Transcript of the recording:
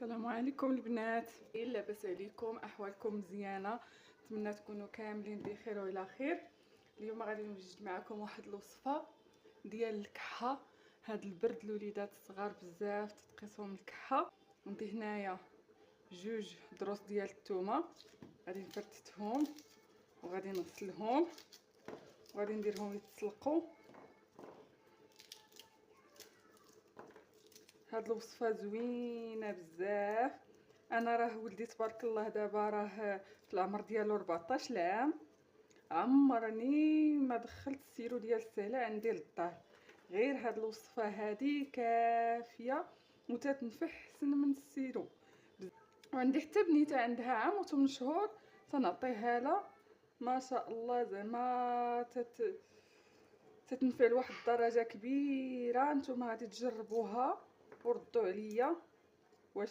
السلام عليكم البنات، لاباس عليكم؟ احوالكم مزيانه؟ نتمنى تكونوا كاملين بخير وعلى خير. اليوم غادي نوجد معكم واحد الوصفه ديال الكحه. هاد البرد الوليدات الصغار بزاف تتقيسهم الكحه. عندي هنايا 2 دروس ديال الثومه، غادي نفتتهم وغادي نغسلهم وغادي نديرهم يتسلقوا. هاد الوصفه زوينه بزاف. انا راه ولدي تبارك الله دابا راه في العمر ديالو 14 عام، عمرني ما دخلت السيرو ديال السهله عندي للدار. غير هاد الوصفه هادي كافيه وتتنفحسن من السيرو. وعندي حتى بنيته عندها عام و8 شهور تنعطيها لها، ما شاء الله زعما تتنفع لواحد الدرجه كبيره. نتوما غادي تجربوها وردوا عليا واش